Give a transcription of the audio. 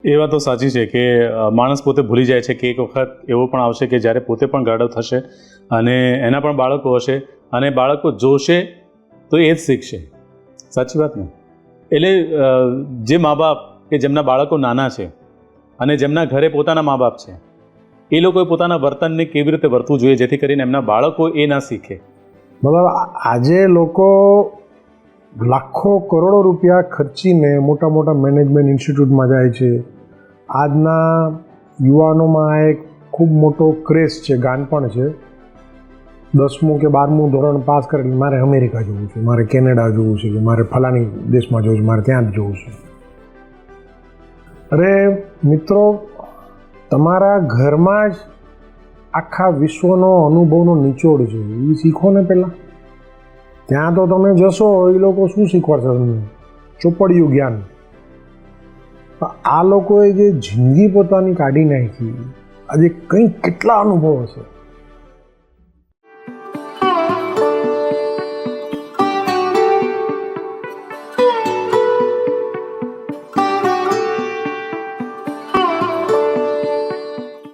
એ વાત તો સાચી છે કે માણસ પોતે ભૂલી જાય છે કે એક વખત એવો પણ આવશે કે જ્યારે પોતે પણ ગાડો થશે અને એના પણ બાળકો હશે અને બાળકો જોશે તો એ જ શીખશે. સાચી વાત ને? એટલે જે મા બાપ કે જેમના બાળકો નાના છે અને જેમના ઘરે પોતાના મા બાપ છે, એ લોકોએ પોતાના વર્તનને કેવી રીતે વર્તવું જોઈએ જેથી કરીને એમના બાળકો એ ના શીખે. મતલબ આજે લોકો લાખો કરોડો રૂપિયા ખર્ચીને મોટા મોટા મેનેજમેન્ટ ઇન્સ્ટિટ્યૂટમાં જાય છે. આજના યુવાનોમાં આ એક ખૂબ મોટો ક્રેઝ છે, ગાનપણ છે. 10મું કે 12મું ધોરણ પાસ કરે એટલે મારે અમેરિકા જવું છે, મારે કેનેડા જવું છે, કે મારે ફલાણી દેશમાં જવું છે, મારે ત્યાં જ જવું છે. અરે મિત્રો, તમારા ઘરમાં જ આખા વિશ્વનો અનુભવનો નિચોડ છે, એ શીખો ને પહેલાં. ત્યાં તો તમે જશો એ લોકો શું શીખવાડશે તમને? ચોપડિયું જ્ઞાન. આ લોકોએ જે જિંદગી પોતાની કાઢી નાખી, આજે કંઈક કેટલા અનુભવ હશે.